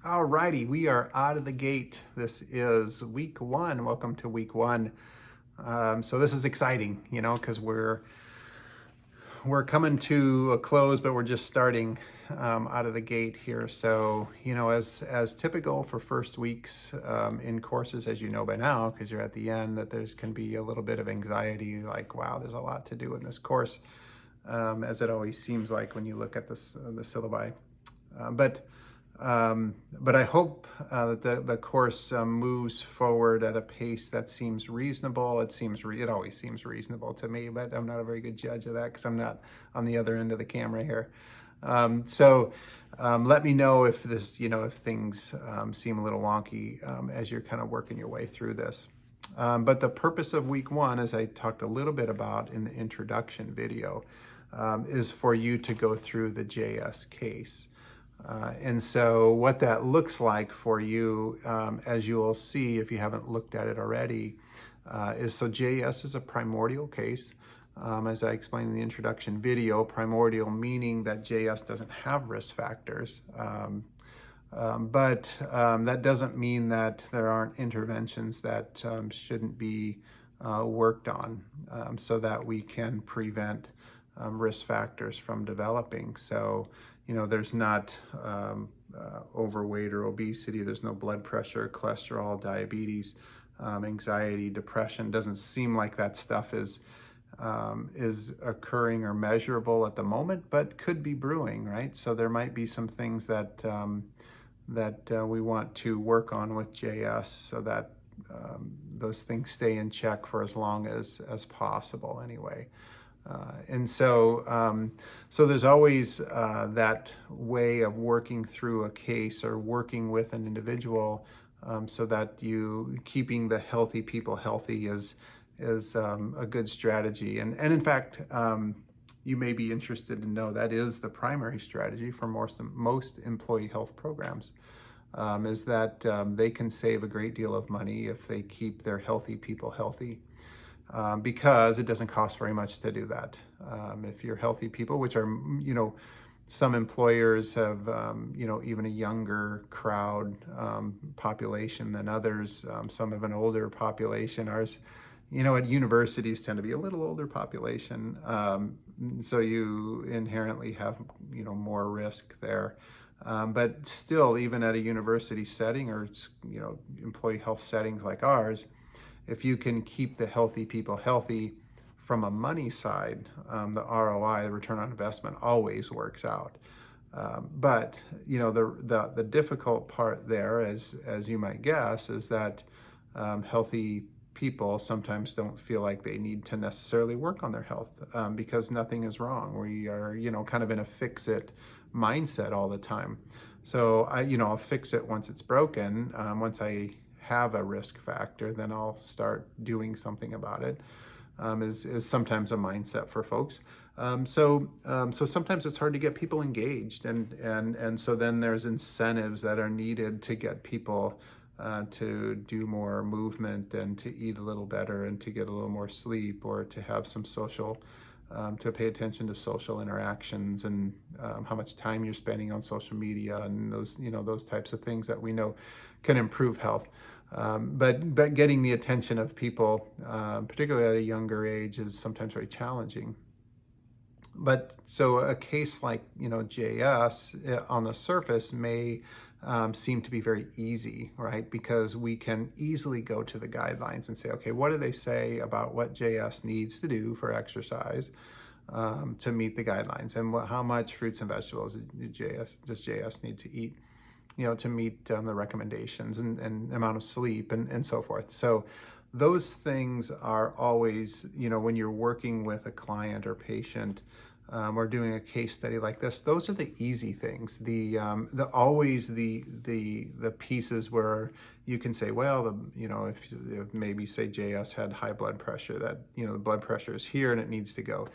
Alrighty, we are out of the gate. This is week one. Welcome to week one. So this is exciting, because we're coming to a close, but we're just starting out of the gate here. So as typical for first weeks in courses, as you know by now, because you're at the end, that there's can be a little bit of anxiety, like wow, there's a lot to do in this course, as it always seems like when you look at this the syllabi, but. But I hope that the course moves forward at a pace that seems reasonable. It always seems reasonable to me, but I'm not a very good judge of that because I'm not on the other end of the camera here. Let me know if if things seem a little wonky as you're kind of working your way through this. But the purpose of week one, as I talked a little bit about in the introduction video, is for you to go through the JS case. And so what that looks like for you, as you will see if you haven't looked at it already, so JS is a primordial case. As I explained in the introduction video, primordial meaning that JS doesn't have risk factors. But that doesn't mean that there aren't interventions that shouldn't be worked on so that we can prevent risk factors from developing. So, there's not overweight or obesity, there's no blood pressure, cholesterol, diabetes, anxiety, depression. Doesn't seem like that stuff is occurring or measurable at the moment, but could be brewing, right? So there might be some things that we want to work on with JS so that those things stay in check for as long as possible anyway. So there's always that way of working through a case or working with an individual so that keeping the healthy people healthy is a good strategy. And in fact, you may be interested to know that is the primary strategy for most employee health programs, is that they can save a great deal of money if they keep their healthy people healthy. Because it doesn't cost very much to do that. If you're healthy people, which are, some employers have, even a younger crowd population than others. Some have an older population. Ours, at universities tend to be a little older population. So you inherently have, more risk there. But still, even at a university setting or, employee health settings like ours, if you can keep the healthy people healthy from a money side, the ROI, the return on investment, always works out. But the difficult part there, as you might guess, is that healthy people sometimes don't feel like they need to necessarily work on their health because nothing is wrong. We are kind of in a fix-it mindset all the time. So I'll fix it once it's broken. Once I have a risk factor, then I'll start doing something about it, is sometimes a mindset for folks. So sometimes it's hard to get people engaged, and so then there's incentives that are needed to get people to do more movement and to eat a little better and to get a little more sleep or to have some social, to pay attention to social interactions and how much time you're spending on social media and those types of things that we know can improve health. But getting the attention of people, particularly at a younger age, is sometimes very challenging. But so a case like JS on the surface may seem to be very easy, right? Because we can easily go to the guidelines and say, okay, what do they say about what JS needs to do for exercise to meet the guidelines, and how much fruits and vegetables does JS need to eat, to meet the recommendations, and amount of sleep and so forth. So those things are always, when you're working with a client or patient or doing a case study like this, those are the easy things. The pieces where you can say, well, if maybe say JS had high blood pressure, that, the blood pressure is here and it needs to go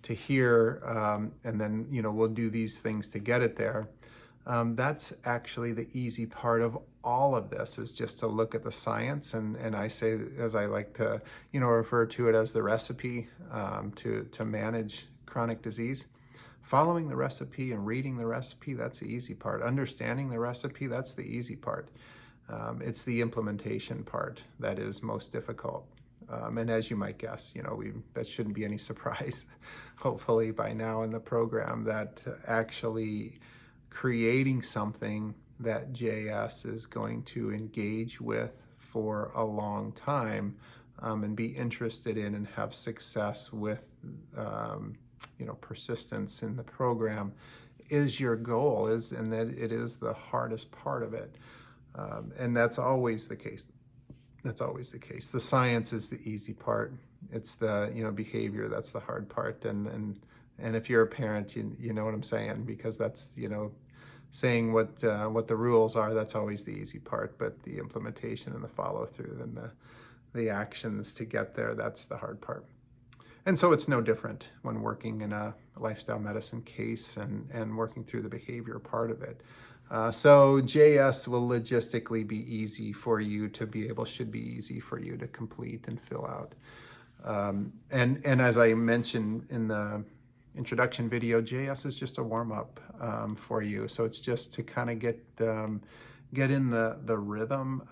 to here. And then, we'll do these things to get it there. That's actually the easy part of all of this, is just to look at the science. And I say, as I like to, refer to it as the recipe to manage chronic disease. Following the recipe and reading the recipe, that's the easy part. Understanding the recipe, that's the easy part. It's the implementation part that is most difficult. And as you might guess, that shouldn't be any surprise, hopefully by now in the program, that actually creating something that JS is going to engage with for a long time, and be interested in and have success with, persistence in the program is your goal, and that it is the hardest part of it. And that's always the case. That's always the case. The science is the easy part. It's the, behavior, that's the hard part. And if you're a parent, you know what I'm saying, because that's, saying what the rules are, that's always the easy part. But the implementation and the follow through and the actions to get there, that's the hard part. And so it's no different when working in a lifestyle medicine case and working through the behavior part of it. So JS will logistically be easy for you to be able, should be easy for you to complete and fill out. And as I mentioned in the introduction video, JS is just a warm-up for you. So it's just to kind of get in the rhythm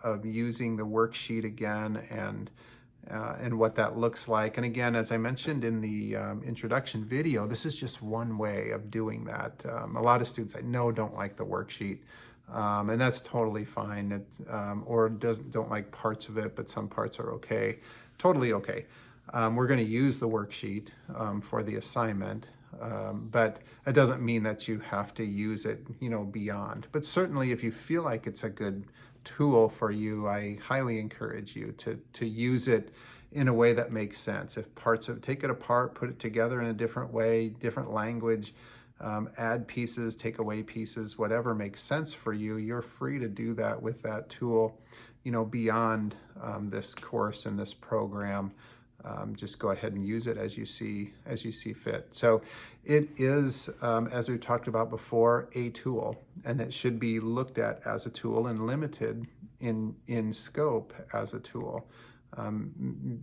of using the worksheet again and what that looks like. And again, as I mentioned in the introduction video, this is just one way of doing that. A lot of students I know don't like the worksheet, and that's totally fine. Or don't like parts of it, but some parts are okay. Totally okay. We're going to use the worksheet for the assignment, but it doesn't mean that you have to use it, beyond. But certainly if you feel like it's a good tool for you, I highly encourage you to use it in a way that makes sense. If parts of it, take it apart, put it together in a different way, different language, add pieces, take away pieces, whatever makes sense for you, you're free to do that with that tool, beyond this course and this program. Just go ahead and use it as you see fit. So it is, as we've talked about before, a tool, and it should be looked at as a tool and limited in scope as a tool.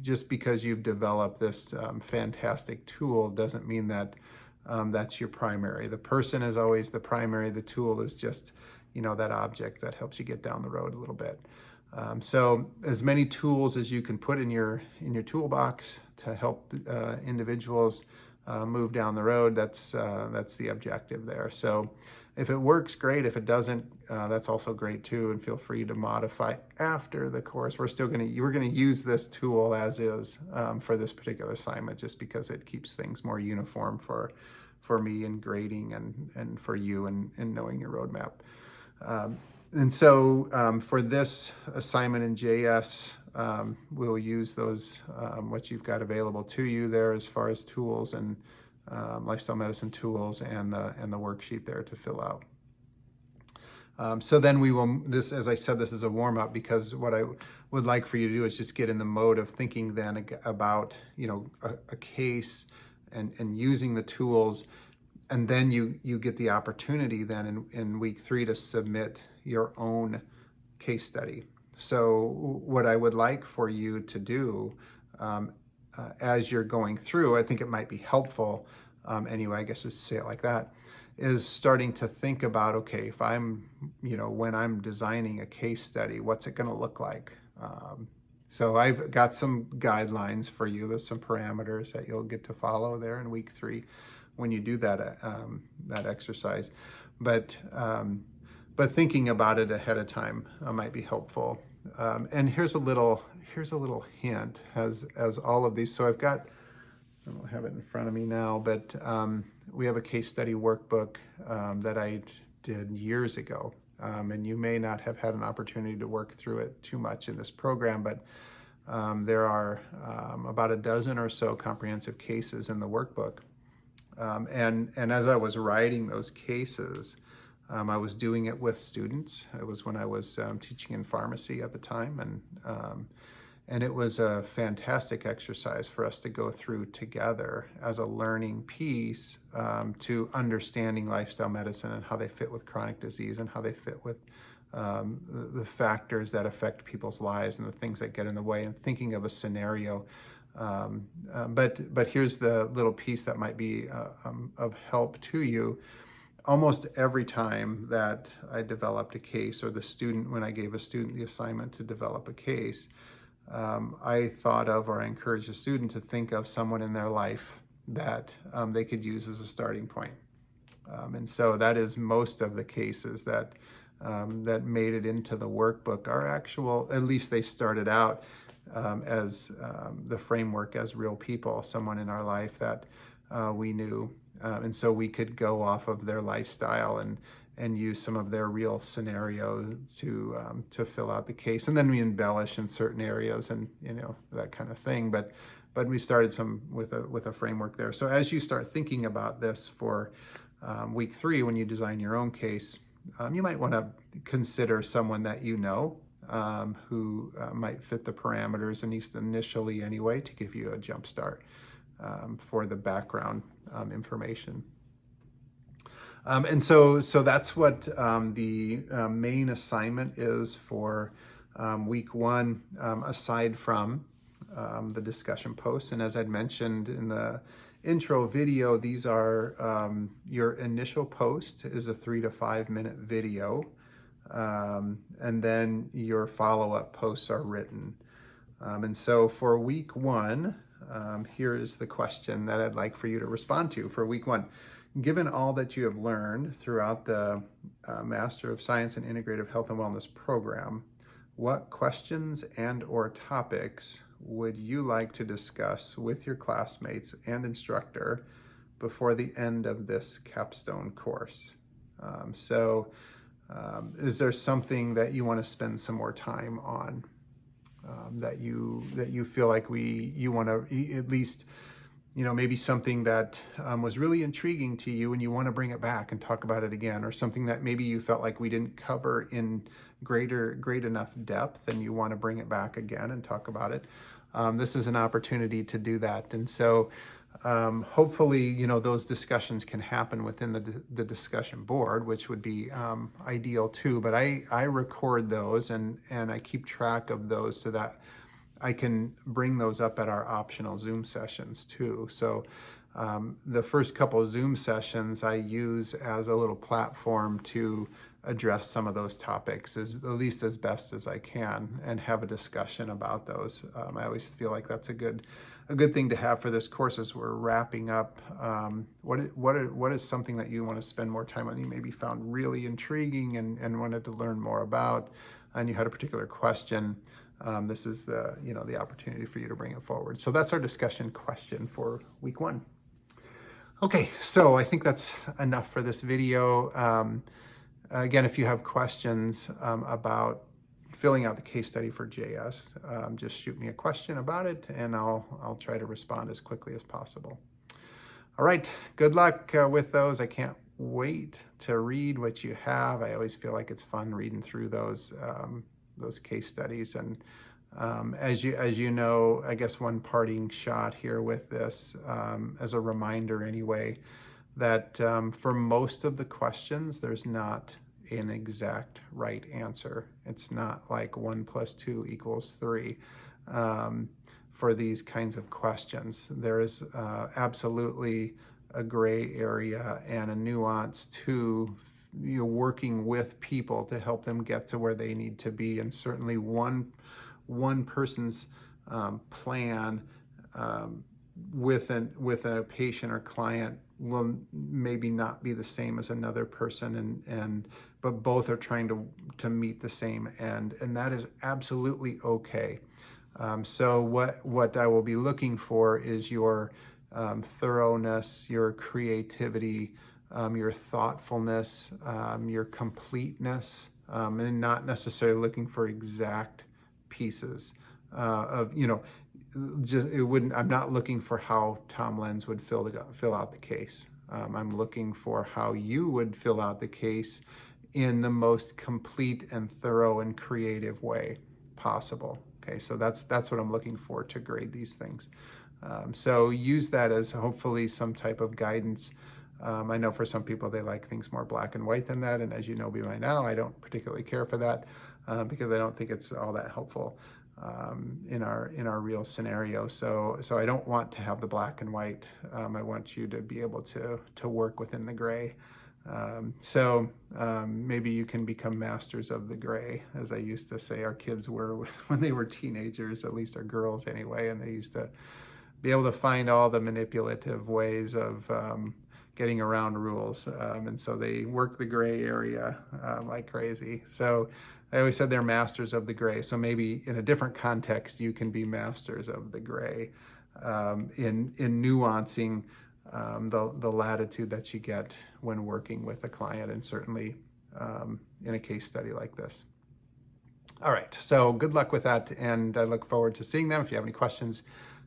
Just because you've developed this fantastic tool doesn't mean that that's your primary. The person is always the primary. The tool is just, that object that helps you get down the road a little bit. So as many tools as you can put in your toolbox to help individuals move down the road, that's the objective there. So if it works, great. If it doesn't, that's also great too. And feel free to modify after the course. We're gonna use this tool as is for this particular assignment, just because it keeps things more uniform for me in grading and for you in knowing your roadmap. And so for this assignment in JS, we'll use those, what you've got available to you there as far as tools and lifestyle medicine tools and the worksheet there to fill out. So then we will, as I said, this is a warm up, because what I would like for you to do is just get in the mode of thinking then about, a case and using the tools. And then you get the opportunity then in week 3 to submit your own case study. So what I would like for you to do as you're going through, I think it might be helpful, anyway, I guess just say it like that, is starting to think about, okay, if I'm, when I'm designing a case study, what's it going to look like? So I've got some guidelines for you. There's some parameters that you'll get to follow there in week 3 when you do that exercise. But thinking about it ahead of time might be helpful. And here's a little hint as all of these. So I don't have it in front of me now, but we have a case study workbook that I did years ago. And you may not have had an opportunity to work through it too much in this program, but there are about a dozen or so comprehensive cases in the workbook. And as I was writing those cases, I was doing it with students. It was when I was teaching in pharmacy at the time, and it was a fantastic exercise for us to go through together as a learning piece to understanding lifestyle medicine and how they fit with chronic disease and how they fit with the factors that affect people's lives and the things that get in the way, and thinking of a scenario But here's the little piece that might be of help to you. Almost every time that I developed a case, or when I gave a student the assignment to develop a case, I thought of, or I encouraged a student to think of someone in their life that they could use as a starting point. And so that is most of the cases that that made it into the workbook are actual, at least they started out as the framework as real people, someone in our life that we knew. And so we could go off of their lifestyle and use some of their real scenario to fill out the case. And then we embellish in certain areas and, that kind of thing. But we started with a framework there. So as you start thinking about this for week 3, when you design your own case, you might want to consider someone that who might fit the parameters, at least initially anyway, to give you a jump start for the background information. And so that's what the main assignment is for week 1, aside from the discussion posts. And as I'd mentioned in the intro video, these are your initial post is a 3 to 5 minute video, and then your follow-up posts are written. And so for week 1, here is the question that I'd like for you to respond to for week 1. Given all that you have learned throughout the Master of Science in Integrative Health and Wellness program, what questions and/or topics would you like to discuss with your classmates and instructor before the end of this capstone course? Is there something that you want to spend some more time on, that you feel like you want to at least, maybe something that was really intriguing to you and you want to bring it back and talk about it again, or something that maybe you felt like we didn't cover in great enough depth and you want to bring it back again and talk about it. This is an opportunity to do that. And so hopefully, those discussions can happen within the discussion board, which would be ideal too. But I record those and I keep track of those so that I can bring those up at our optional Zoom sessions too. So the first couple of Zoom sessions I use as a little platform to address some of those topics at least as best as I can and have a discussion about those. I always feel like that's a good thing to have for this course as we're wrapping up. What is something that you want to spend more time on, you maybe found really intriguing and wanted to learn more about, and you had a particular question? This is the opportunity for you to bring it forward. So that's our discussion question for week 1. Okay, so I think that's enough for this video. Again, if you have questions about filling out the case study for JS, just shoot me a question about it and I'll try to respond as quickly as possible. All right, good luck with those. I can't wait to read what you have. I always feel like it's fun reading through those case studies. And as you know, I guess one parting shot here with this, as a reminder anyway, that for most of the questions, there's not an exact right answer. It's not like 1 + 2 = 3 for these kinds of questions. There is absolutely a gray area and a nuance to working with people to help them get to where they need to be. And certainly one person's plan with a patient or client will maybe not be the same as another person, but both are trying to meet the same end, and that is absolutely okay. So what I will be looking for is your thoroughness, your creativity, your thoughtfulness, your completeness, and not necessarily looking for exact pieces I'm not looking for how Tom Lenz would fill out the case. I'm looking for how you would fill out the case in the most complete and thorough and creative way possible. Okay, so that's what I'm looking for to grade these things. So use that as hopefully some type of guidance. I know for some people they like things more black and white than that, and as you know by now, I don't particularly care for that because I don't think it's all that helpful. in our real scenario. So I don't want to have the black and white. I want you to be able to work within the gray. Maybe you can become masters of the gray, as I used to say our kids were when they were teenagers, at least our girls anyway, and they used to be able to find all the manipulative ways of getting around rules. And so they work the gray area like crazy. So I always said they're masters of the gray. So maybe in a different context, you can be masters of the gray in nuancing the latitude that you get when working with a client, and certainly in a case study like this. All right, so good luck with that, and I look forward to seeing them. If you have any questions,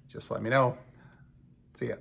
just let me know. See ya.